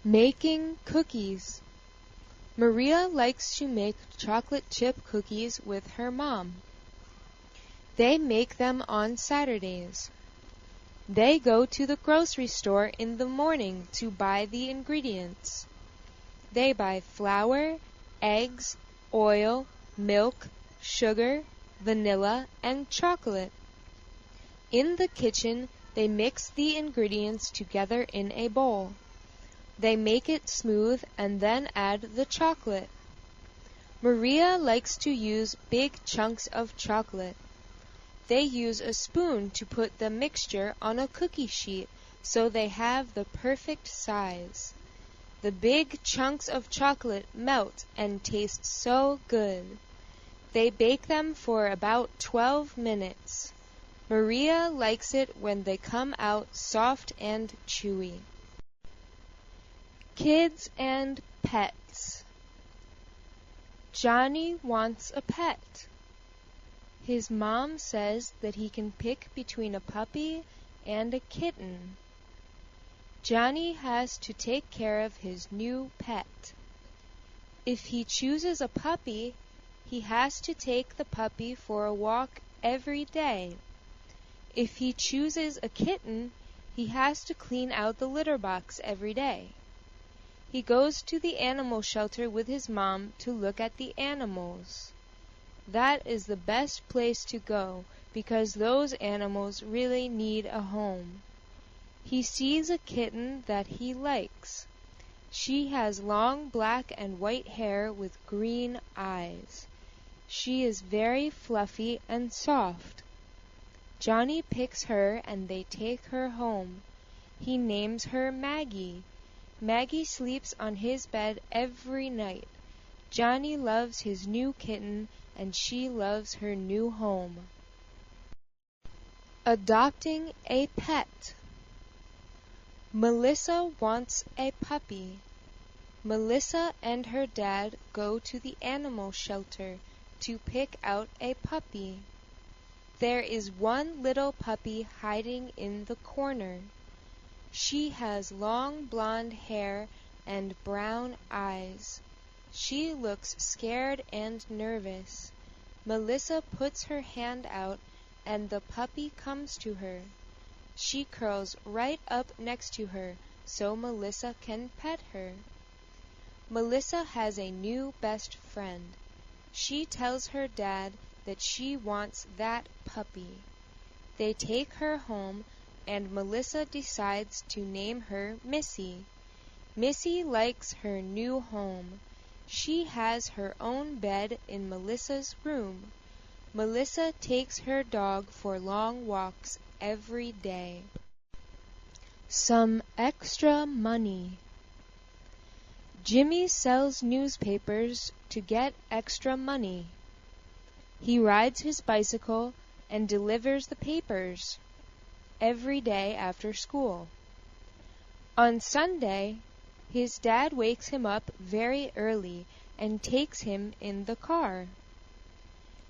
Making cookies. Maria likes to make chocolate chip cookies with her mom. They make them on Saturdays. They go to the grocery store in the morning to buy the ingredients. They buy flour, eggs, oil, milk, sugar, vanilla, and chocolate. In the kitchen, they mix the ingredients together in a bowl. They make it smooth and then add the chocolate. Maria likes to use big chunks of chocolate. They use a spoon to put the mixture on a cookie sheet so they have the perfect size. The big chunks of chocolate melt and taste so good. They bake them for about 12 minutes. Maria likes it when they come out soft and chewy. Kids and pets. Johnny wants a pet. His mom says that he can pick between a puppy and a kitten. Johnny has to take care of his new pet. If he chooses a puppy, he has to take the puppy for a walk every day. If he chooses a kitten, he has to clean out the litter box every day. He goes to the animal shelter with his mom to look at the animals. That is the best place to go because those animals really need a home. He sees a kitten that he likes. She has long black and white hair with green eyes. She is very fluffy and soft. Johnny picks her and they take her home. He names her Maggie. Maggie sleeps on his bed every night. Johnny loves his new kitten and she loves her new home. Adopting a pet. Melissa wants a puppy. Melissa and her dad go to the animal shelter to pick out a puppy. There is one little puppy hiding in the corner. She has long blonde hair and brown eyes. She looks scared and nervous. Melissa puts her hand out and the puppy comes to her. She curls right up next to her so Melissa can pet her. Melissa has a new best friend. She tells her dad that she wants that puppy. They take her home and Melissa decides to name her Missy. Missy likes her new home. She has her own bed in Melissa's room. Melissa takes her dog for long walks every day. Some extra money. Jimmy sells newspapers to get extra money. He rides his bicycle and delivers the papers every day after school. On Sunday, his dad wakes him up very early and takes him in the car.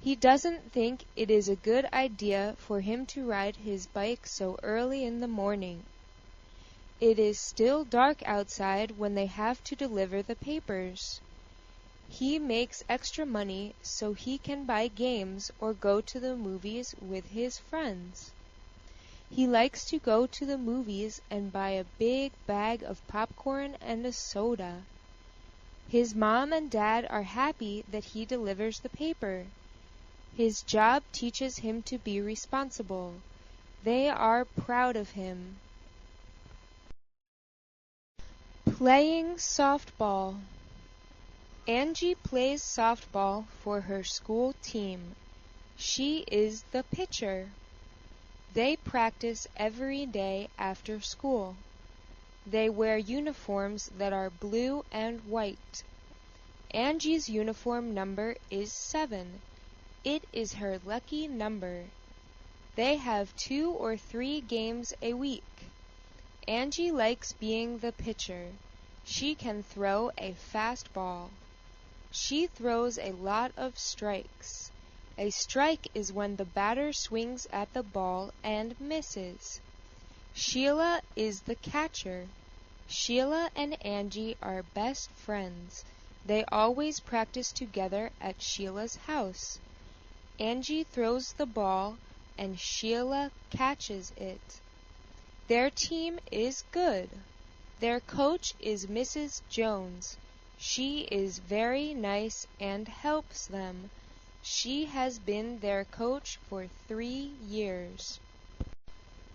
He doesn't think it is a good idea for him to ride his bike so early in the morning. It is still dark outside when they have to deliver the papers. He makes extra money so he can buy games or go to the movies with his friends. He likes to go to the movies and buy a big bag of popcorn and a soda. His mom and dad are happy that he delivers the paper. His job teaches him to be responsible. They are proud of him. Playing softball. Angie plays softball for her school team. She is the pitcher. They practice every day after school. They wear uniforms that are blue and white. Angie's uniform number is 7. It is her lucky number. They have 2 or 3 games a week. Angie likes being the pitcher. She can throw a fast ball. She throws a lot of strikes. A strike is when the batter swings at the ball and misses. Sheila is the catcher. Sheila and Angie are best friends. They always practice together at Sheila's house. Angie throws the ball and Sheila catches it. Their team is good. Their coach is Mrs. Jones. She is very nice and helps them. She has been their coach for 3 years.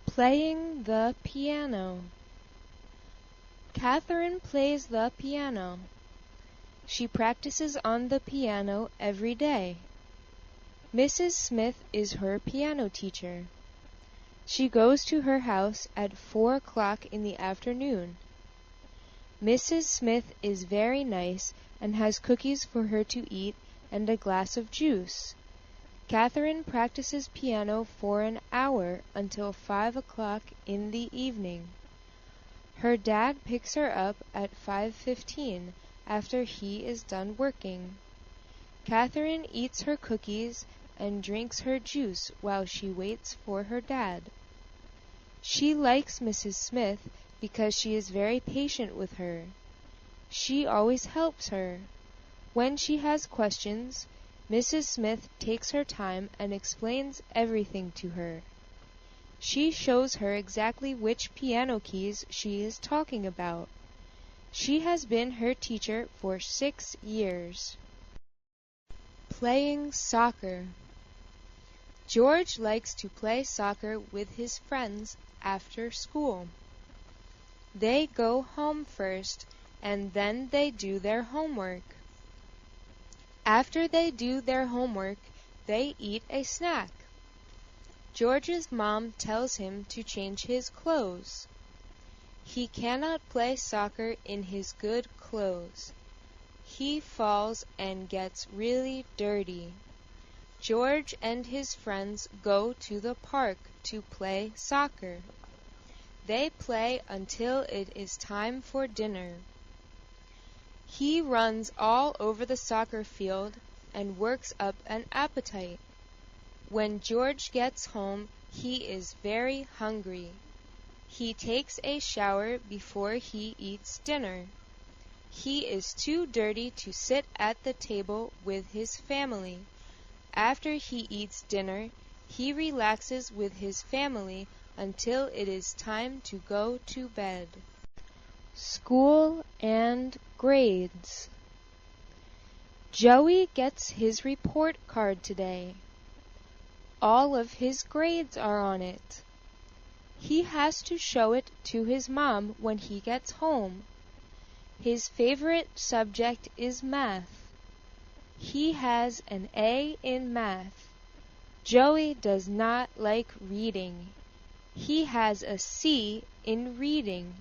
Playing the piano. Catherine plays the piano. She practices on the piano every day. Mrs. Smith is her piano teacher. She goes to her house at 4 o'clock in the afternoon. Mrs. Smith is very nice and has cookies for her to eat and a glass of juice. Catherine practices piano for an hour until 5 o'clock in the evening. Her dad picks her up at 5:15 after he is done working. Catherine eats her cookies and drinks her juice while she waits for her dad. She likes Mrs. Smith because she is very patient with her. She always helps her. When she has questions, Mrs. Smith takes her time and explains everything to her. She shows her exactly which piano keys she is talking about. She has been her teacher for 6 years. Playing soccer. George likes to play soccer with his friends after school. They go home first, and then they do their homework. After they do their homework, they eat a snack. George's mom tells him to change his clothes. He cannot play soccer in his good clothes. He falls and gets really dirty. George and his friends go to the park to play soccer. They play until it is time for dinner. He runs all over the soccer field and works up an appetite. When George gets home, he is very hungry. He takes a shower before he eats dinner. He is too dirty to sit at the table with his family. After he eats dinner, he relaxes with his family until it is time to go to bed. School and grades. Joey gets his report card today. All of his grades are on it. He has to show it to his mom when he gets home. His favorite subject is math. He has an A in math. Joey does not like reading. He has a C in reading.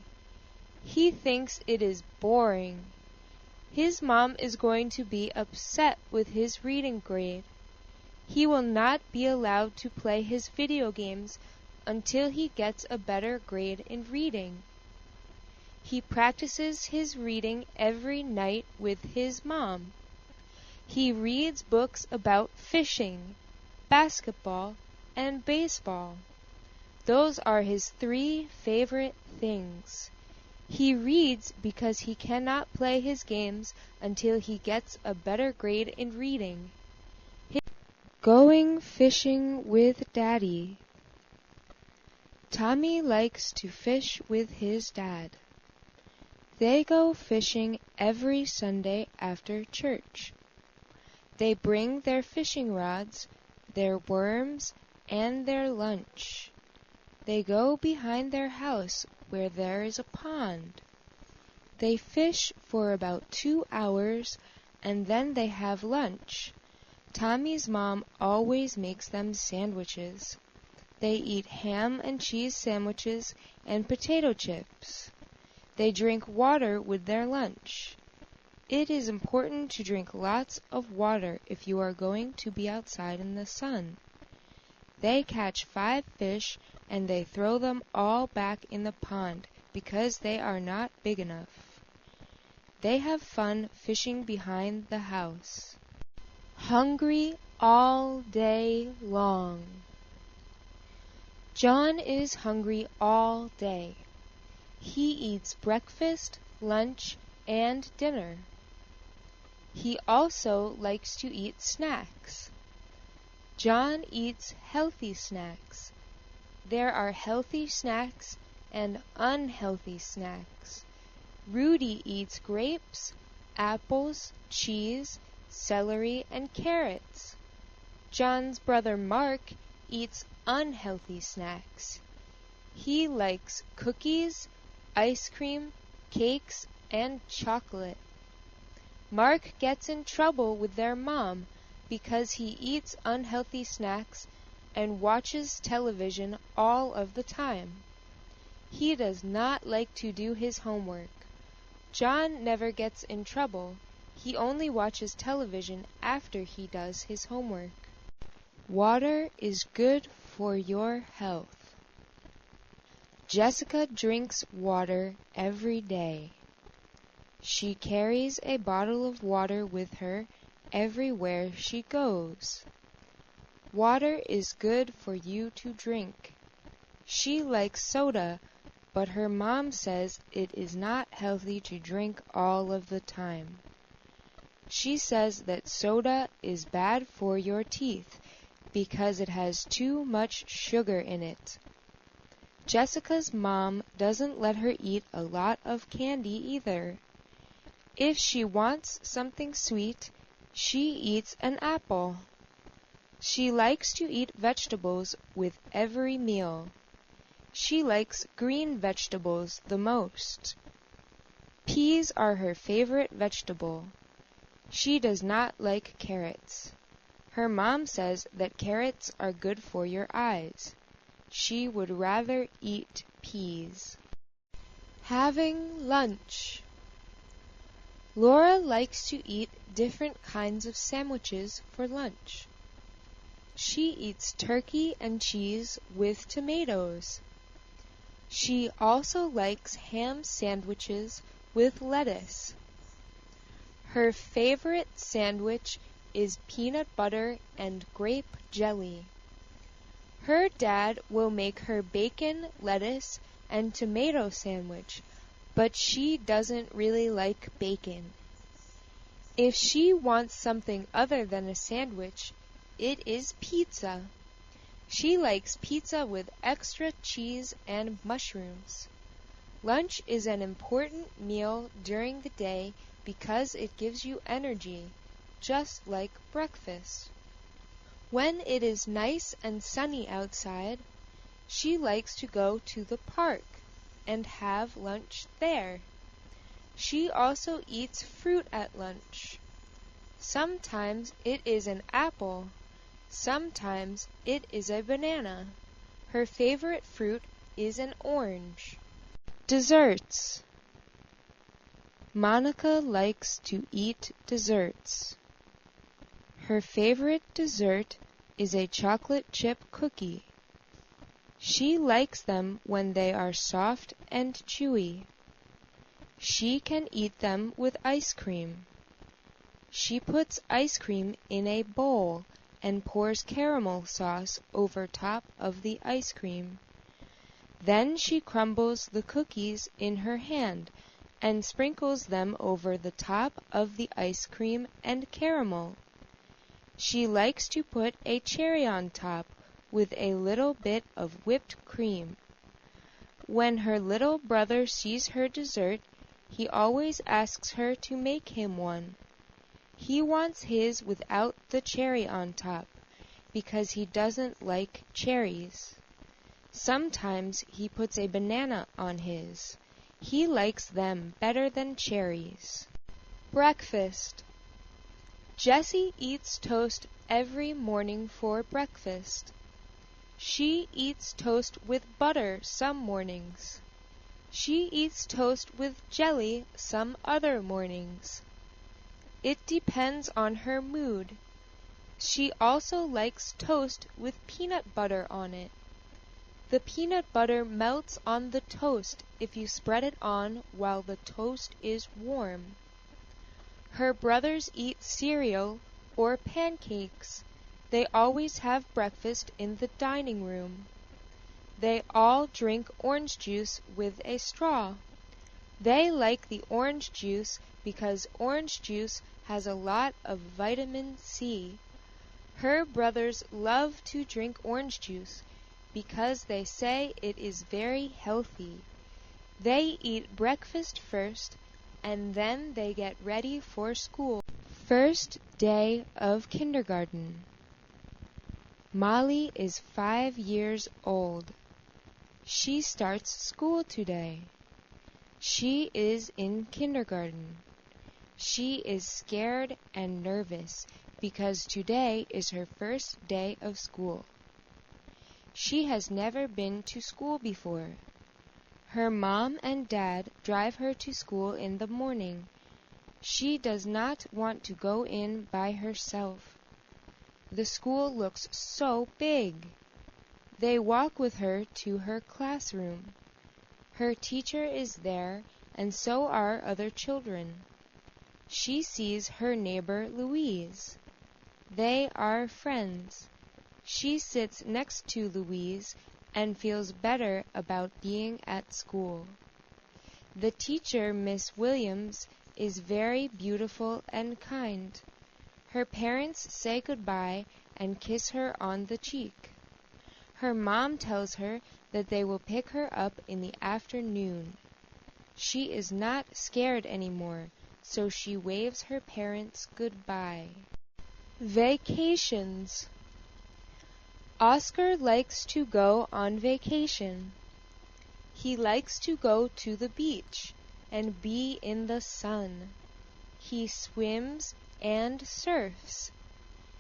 He thinks it is boring. His mom is going to be upset with his reading grade. He will not be allowed to play his video games until he gets a better grade in reading. He practices his reading every night with his mom. He reads books about fishing, basketball, and baseball. Those are his 3 favorite things. He reads because he cannot play his games until he gets a better grade in reading. Going fishing with Daddy. Tommy likes to fish with his dad. They go fishing every Sunday after church. They bring their fishing rods, their worms, and their lunch. They go behind their house where there is a pond. They fish for about 2 hours, and then they have lunch. Tommy's mom always makes them sandwiches. They eat ham and cheese sandwiches and potato chips. They drink water with their lunch. It is important to drink lots of water if you are going to be outside in the sun. They catch 5 fish and they throw them all back in the pond because they are not big enough. They have fun fishing behind the house. Hungry all day long. John is hungry all day. He eats breakfast, lunch, and dinner. He also likes to eat snacks. John eats healthy snacks. There are healthy snacks and unhealthy snacks. Rudy eats grapes, apples, cheese, celery, and carrots. John's brother Mark eats unhealthy snacks. He likes cookies, ice cream, cakes, and chocolate. Mark gets in trouble with their mom because he eats unhealthy snacks and watches television all of the time. He does not like to do his homework. John never gets in trouble. He only watches television after he does his homework. Water is good for your health. Jessica drinks water every day. She carries a bottle of water with her everywhere she goes. Water is good for you to drink. She likes soda, but her mom says it is not healthy to drink all of the time. She says that soda is bad for your teeth because it has too much sugar in it. Jessica's mom doesn't let her eat a lot of candy either. If she wants something sweet, she eats an apple. She likes to eat vegetables with every meal. She likes green vegetables the most. Peas are her favorite vegetable. She does not like carrots. Her mom says that carrots are good for your eyes. She would rather eat peas. Having lunch. Laura likes to eat different kinds of sandwiches for lunch. She eats turkey and cheese with tomatoes. She also likes ham sandwiches with lettuce. Her favorite sandwich is peanut butter and grape jelly. Her dad will make her bacon, lettuce, and tomato sandwich, but she doesn't really like bacon. If she wants something other than a sandwich, it is pizza. She likes pizza with extra cheese and mushrooms. Lunch is an important meal during the day because it gives you energy, just like breakfast. When it is nice and sunny outside, she likes to go to the park and have lunch there. She also eats fruit at lunch. Sometimes it is an apple. Sometimes it is a banana. Her favorite fruit is an orange. Desserts. Monica likes to eat desserts. Her favorite dessert is a chocolate chip cookie. She likes them when they are soft and chewy. She can eat them with ice cream. She puts ice cream in a bowl and pours caramel sauce over top of the ice cream. Then she crumbles the cookies in her hand and sprinkles them over the top of the ice cream and caramel. She likes to put a cherry on top with a little bit of whipped cream. When her little brother sees her dessert, he always asks her to make him one. He wants his without the cherry on top because he doesn't like cherries. Sometimes he puts a banana on his. He likes them better than cherries. Breakfast. Jessie eats toast every morning for breakfast. She eats toast with butter some mornings. She eats toast with jelly some other mornings. It depends on her mood. She also likes toast with peanut butter on it. The peanut butter melts on the toast if you spread it on while the toast is warm. Her brothers eat cereal or pancakes. They always have breakfast in the dining room. They all drink orange juice with a straw. They like the orange juice because orange juice has a lot of vitamin C. Her brothers love to drink orange juice because they say it is very healthy. They eat breakfast first, and then they get ready for school. First day of kindergarten. Molly is 5 years old. She starts school today. She is in kindergarten. She is scared and nervous because today is her first day of school. She has never been to school before. Her mom and dad drive her to school in the morning. She does not want to go in by herself. The school looks so big. They walk with her to her classroom. Her teacher is there, and so are other children. She sees her neighbor Louise. They are friends. She sits next to Louise and feels better about being at school. The teacher, Miss Williams, is very beautiful and kind. Her parents say goodbye and kiss her on the cheek. Her mom tells her that they will pick her up in the afternoon. She is not scared anymore, so she waves her parents goodbye. Vacations. Oscar likes to go on vacation. He likes to go to the beach and be in the sun. He swims and surfs.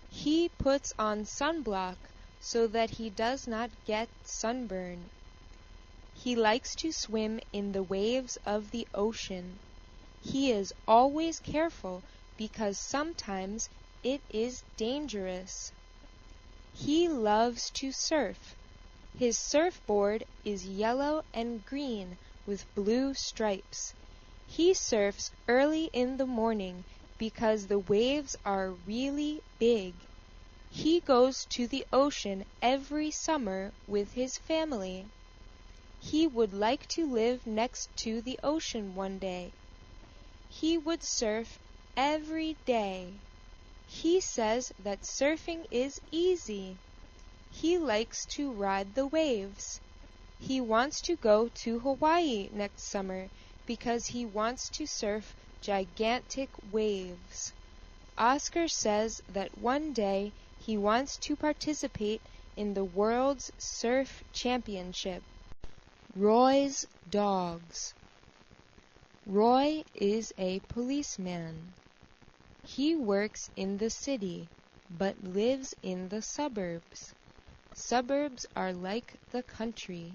He puts on sunblock so that he does not get sunburn. He likes to swim in the waves of the ocean. He is always careful because sometimes it is dangerous. He loves to surf. His surfboard is yellow and green with blue stripes. He surfs early in the morning because the waves are really big. He goes to the ocean every summer with his family. He would like to live next to the ocean one day. He would surf every day. He says that surfing is easy. He likes to ride the waves. He wants to go to Hawaii next summer because he wants to surf gigantic waves. Oscar says that one day he wants to participate in the World's Surf Championship. Roy's dogs. Roy is a policeman. He works in the city, but lives in the suburbs. Suburbs are like the country.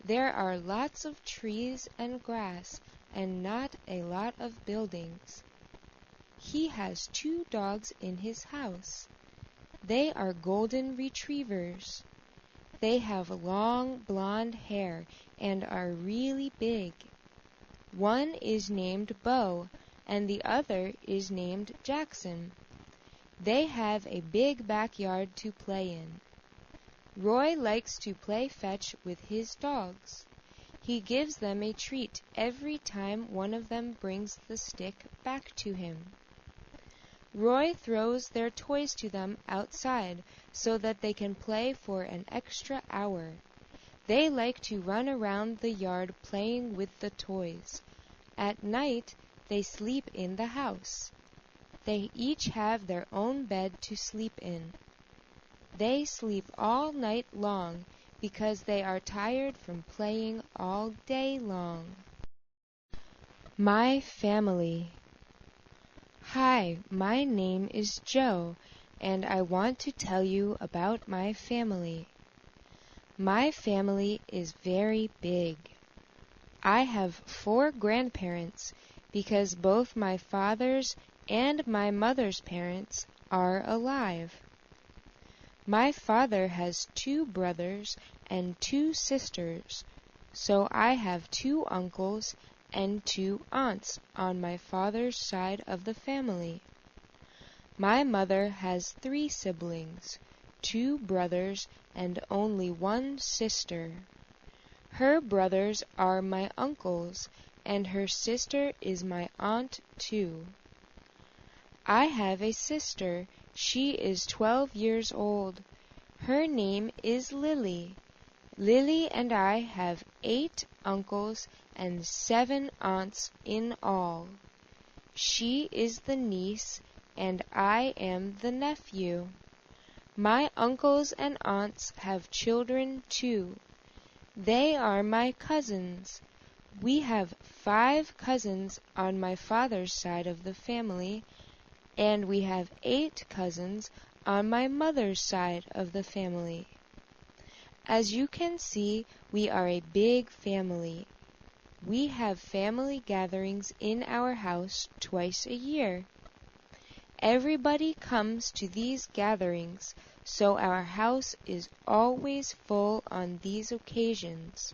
There are lots of trees and grass, and not a lot of buildings. He has 2 dogs in his house. They are golden retrievers. They have long blonde hair and are really big. One is named Bo, and the other is named Jackson. They have a big backyard to play in. Roy likes to play fetch with his dogs. He gives them a treat every time one of them brings the stick back to him. Roy throws their toys to them outside so that they can play for an extra hour. They like to run around the yard playing with the toys. At night, they sleep in the house. They each have their own bed to sleep in. They sleep all night long because they are tired from playing all day long. My family. Hi, my name is Joe, and I want to tell you about my family. My family is very big. I have 4 grandparents because both my father's and my mother's parents are alive. My father has 2 brothers and 2 sisters, so I have 2 uncles and 2 aunts on my father's side of the family. My mother has 3 siblings, 2 brothers and only 1 sister. Her brothers are my uncles, and her sister is my aunt too. I have a sister. She is 12 years old. Her name is Lily. Lily and I have 8 uncles and 7 aunts in all. She is the niece, and I am the nephew. My uncles and aunts have children too. They are my cousins. We have 5 cousins on my father's side of the family, and we have 8 cousins on my mother's side of the family. As you can see, we are a big family. We have family gatherings in our house twice a year. Everybody comes to these gatherings, so our house is always full on these occasions.